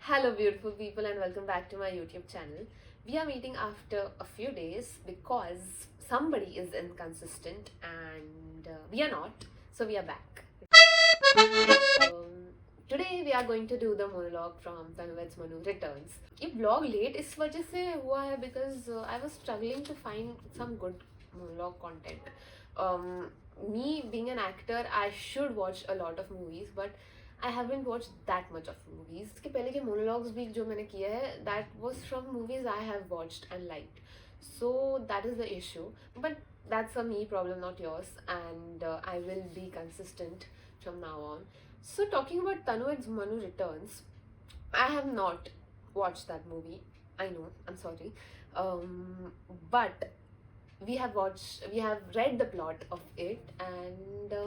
Hello, beautiful people, and welcome back to my YouTube channel. We are meeting after a few days because somebody is inconsistent and we are not, so we are back. Today we are going to do the monologue from Tanuvets Manu Returns. ये vlog late इस वजह से हुआ है because I was struggling to find some good monologue content. Me being an actor, I should watch a lot of movies, but I haven't watched that much of movies. इसके पहले के monologues भी जो मैंने किए हैं, that was from movies I have watched and liked. So that is the issue. But that's a me problem, not yours. And I will be consistent from now on. So talking about Tanu and Manu Returns, I have not watched that movie. I know, I'm sorry. But we have read the plot of it and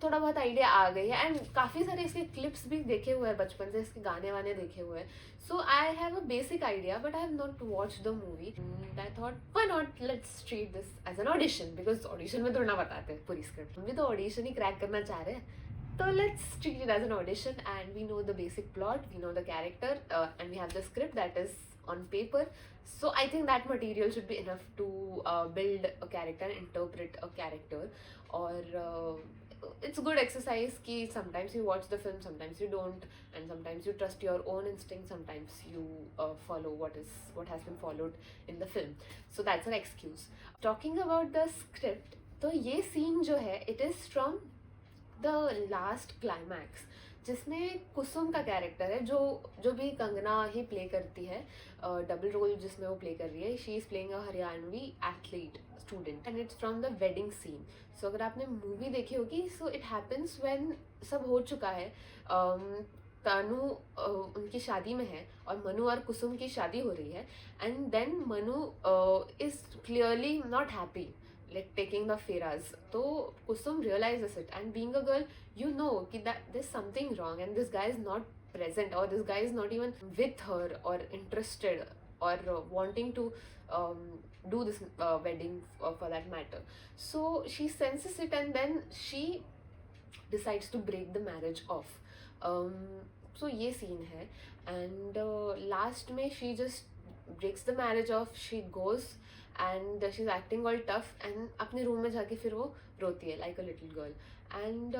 थोड़ा बहुत idea आ गई है and काफ़ी सारे इसके clips भी देखे हुए हैं बचपन से, इसके गाने वाने देखे हुए हैं. So I have a basic idea but I have not watch the movie. I thought why not let's treat this as an audition, because audition में थोड़ा ना बताते हैं पूरी स्क्रिप्ट. हम भी तो ऑडिशन ही क्रैक करना चाह रहे हैं. So let's treat it as an audition and we know the basic plot, we know the character and we have the script that is on paper. So I think that material should be enough to build a character and interpret a character. Or it's good exercise ki sometimes you watch the film, sometimes you don't, and sometimes you trust your own instinct, sometimes you follow what has been followed in the film. So that's an excuse. Talking about the script, तो ये scene जो है it is from the last climax, जिसमें कुसुम का character है जो भी कंगना ही play करती है. डबल रोल जिसमें वो प्ले कर रही है. She is playing a Haryanvi athlete student and it's from the wedding scene. So अगर आपने मूवी देखी होगी, सो इट हैपन्स व्हेन सब हो चुका है. तनु उनकी शादी में है और मनु और कुसुम की शादी हो रही है and then Manu is clearly not happy, like taking the feras. So Kusum realizes it, and being a girl, you know that there's something wrong and this guy is not present, or this guy is not even with her or interested or wanting to do this wedding for that matter. So she senses it and then she decides to break the marriage off. So ये scene है and last में she just breaks the marriage off. She goes and she's acting all tough and अपने room में जाके फिर वो रोती है like a little girl. And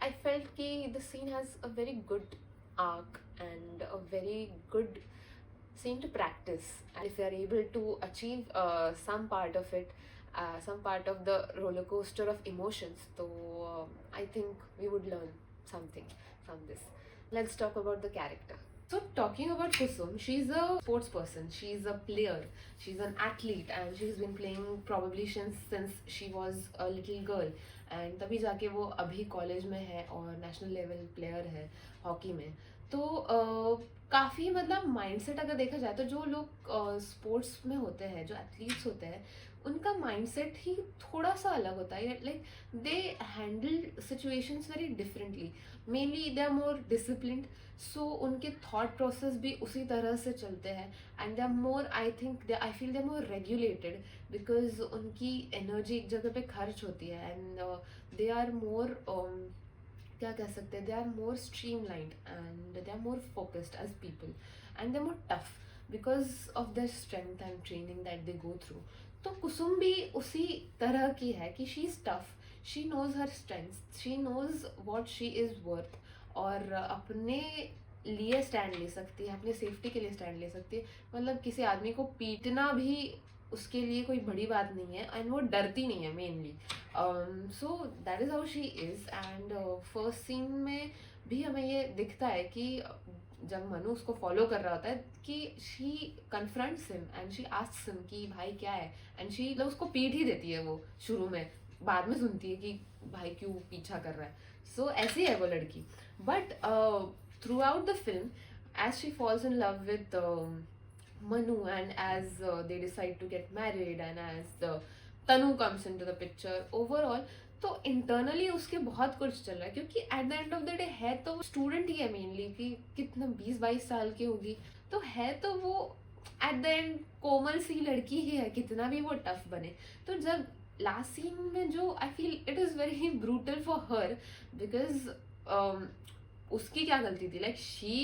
I felt कि the scene has a very good arc and a very good scene to practice. And if you are able to achieve some part of it, some part of the roller coaster of emotions, so I think we would learn something from this. Let's talk about the character. So talking about Kusum, she's a sports person, she's a player, she's an athlete and she's been playing probably since she was a little girl. And तभी जाके वो अभी college में है और national level player है hockey में. तो काफ़ी मतलब माइंडसेट अगर देखा जाए तो जो लोग स्पोर्ट्स में होते हैं, जो एथलीट्स होते हैं, उनका माइंडसेट ही थोड़ा सा अलग होता है. Like they handle situations very differently. Mainly they are more disciplined, so उनके थॉट प्रोसेस भी उसी तरह से चलते हैं. And they are more, I think I feel they are more regulated because उनकी एनर्जी एक जगह पे खर्च होती है. एंड दे आर मोर, क्या कह सकते हैं, they are more streamlined and they are more focused as people and they are more tough because of the strength and training that they go through. तो कुसुम भी उसी तरह की है कि she is tough, she knows her strengths, she knows what she is worth और अपने लिए स्टैंड ले सकती है, अपने सेफ्टी के लिए स्टैंड ले सकती है. मतलब किसी आदमी को पीटना भी उसके लिए कोई बड़ी बात नहीं है एंड वो डरती नहीं है mainly. So that is how she is. And first scene में भी हमें ये दिखता है कि जब मनु उसको फॉलो कर रहा होता है कि she confronts him and she asks him कि भाई क्या है, एंड शी उसको पीट ही देती है वो शुरू में. बाद में सुनती है कि भाई क्यों पीछा कर रहा है. सो ऐसी है वो लड़की. But throughout the film, as she falls in love with Manu and as they decide to get married and as Tanu comes into the picture, overall तो इंटरनली उसके बहुत कुछ चल रहा है क्योंकि at the end of the day है तो स्टूडेंट ही है मेनली, कि कितना 20-22 साल की होगी तो है तो वो एट द एंड कोमल सी लड़की ही है, कितना भी वो टफ बने. तो जब लास्ट सीन में जो I feel it is very brutal for her because उसकी क्या गलती थी. Like she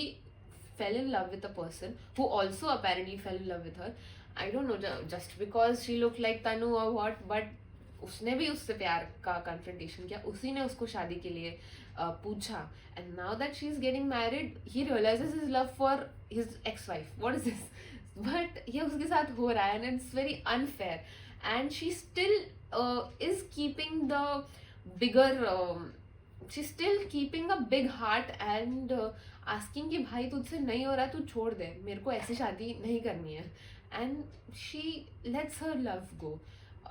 fell in love with a person who also apparently fell in love with her. I don't know, just because she looked like Tanu or what, but उसने भी उससे प्यार का confrontation किया, उसी ने उसको शादी के लिए पूछा. And now that she's getting married, he realizes his love for his ex-wife. What is this? But ये उसके साथ हो रहा है, and it's very unfair. And she still is keeping the bigger she's still keeping a big heart and asking कि भाई तुझसे नहीं हो रहा, तू छोड़ दे, मेरे को ऐसी शादी नहीं करनी है. And she lets her love go.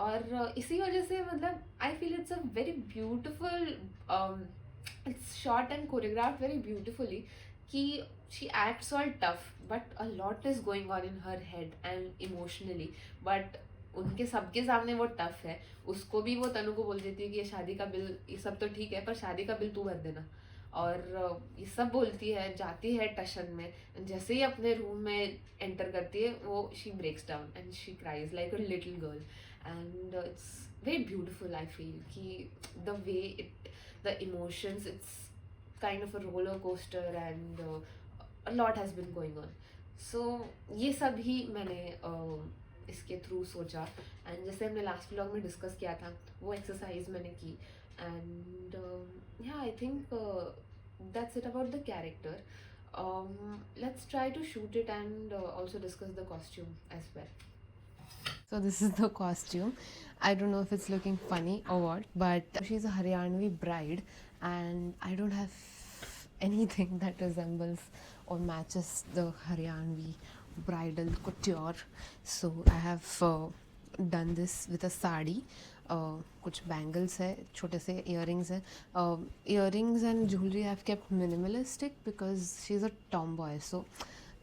और इसी वजह से मतलब I feel it's a very beautiful, it's shot and choreographed very beautifully कि she acts all tough but a lot is going on in her head and emotionally, but उनके सबके सामने वो टफ है. उसको भी वो तनु को बोल देती है कि ये शादी का बिल, ये सब तो ठीक है पर शादी का बिल तू भर देना, और ये सब बोलती है, जाती है टशन में. जैसे ही अपने रूम में एंटर करती है वो she breaks down and she cries like a little girl. And it's very beautiful I feel कि the way it, the emotions, it's kind of a roller coaster and a lot has been going on. So ये सब ही मैंने इसके through सोचा. And जैसे हमने last vlog में discuss किया था वो एक्सरसाइज मैंने की. And yeah, I think that's it about the character. Let's try to shoot it and also discuss the costume as well. So this is the costume. I don't know if it's looking funny or what, but she's a Haryanvi bride and I don't have anything that resembles or matches the Haryanvi bridal couture. So I have done this with a sari. कुछ bangles है, छोटे से earrings है. Earrings and jewellery have kept minimalistic because she is a tomboy, so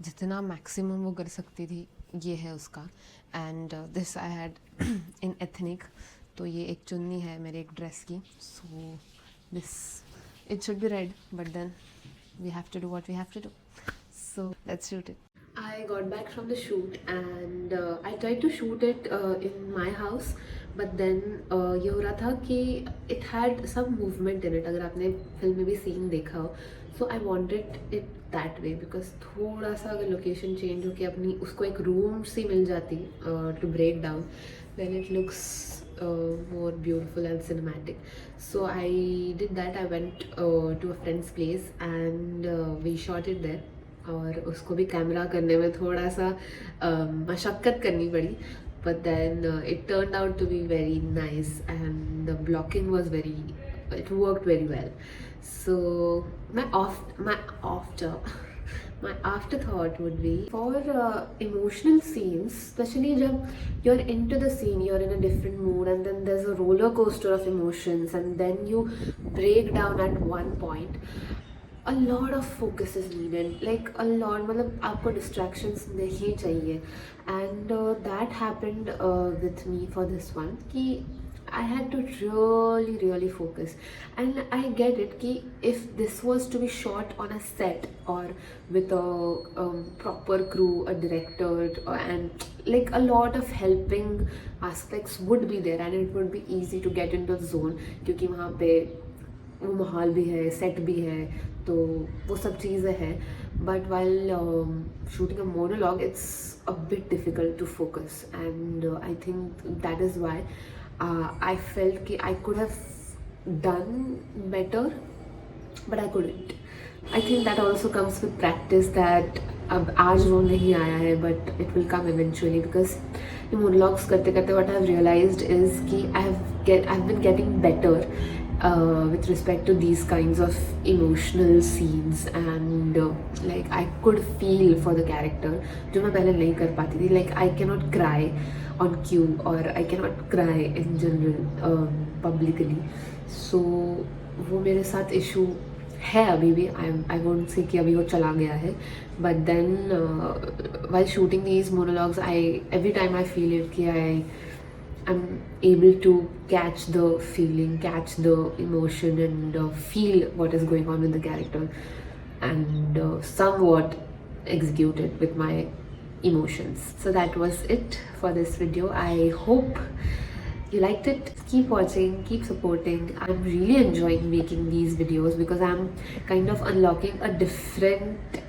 जितना maximum वो कर सकती थी ये है उसका. And this I had in ethnic. तो ये एक चुन्नी है मेरे एक ड्रेस की. So this it should be red but then we have to do what we have to do. So let's shoot it. I got back from the shoot and I tried to shoot it in my house, but then ये हो रहा था कि it had some movement in it. अगर आपने film में भी scene देखा हो, so I wanted it that way because थोड़ा सा अगर लोकेशन चेंज हो के अपनी उसको एक रूम सी मिल जाती to break down, then it looks more beautiful and cinematic. So I did that. I went to a friend's place and we shot it there. और उसको भी कैमरा करने में थोड़ा सा मशक्क़त करनी पड़ी, but then it turned out to be very nice and the blocking was very, it worked very well. So my afterthought would be for emotional scenes, especially जब you're into the scene, you're in a different mood and then there's a roller coaster of emotions and then you break down at one point. A lot of focus is needed, like a lot, मतलब आपको distractions नहीं चाहिए. And that happened with me for this one कि I had to really focus. And I get it कि if this was to be shot on a set or with a proper crew, a director and like a lot of helping aspects would be there and it would be easy to get into the zone क्योंकि वहाँ पे वो माहौल भी है, set भी है, तो वो सब चीज़ें हैं. But while shooting a monologue it's a bit difficult to focus and I think that is why I felt कि I could have done better but I couldn't. I think that also comes with practice that अब आज वो नहीं आया है but it will come eventually because ये monologues करते करते what I have realised is कि I have been getting better with respect to these kinds of emotional scenes and like I could feel for the character जो मैं पहले नहीं कर पाती थी. Like I cannot cry on cue or I cannot cry in general publicly. So वो मेरे साथ issue है अभी भी. I won't say कि अभी वो चला गया है, but then while shooting these monologues every time I feel it कि I'm able to catch the feeling, catch the emotion and feel what is going on with the character and somewhat execute it with my emotions. So that was it for this video. I hope you liked it. Keep watching, keep supporting. I'm really enjoying making these videos because I'm kind of unlocking a different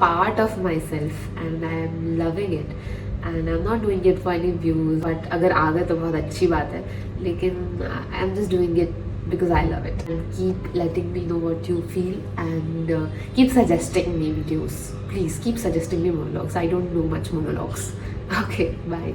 part of myself and I am loving it. And I'm not doing it for any views, but अगर आ गए तो बहुत अच्छी बात है, लेकिन I'm just doing it because I love it. And keep letting me know what you feel, and keep suggesting me videos. Please keep suggesting me monologues. I don't know much monologues. Okay, bye.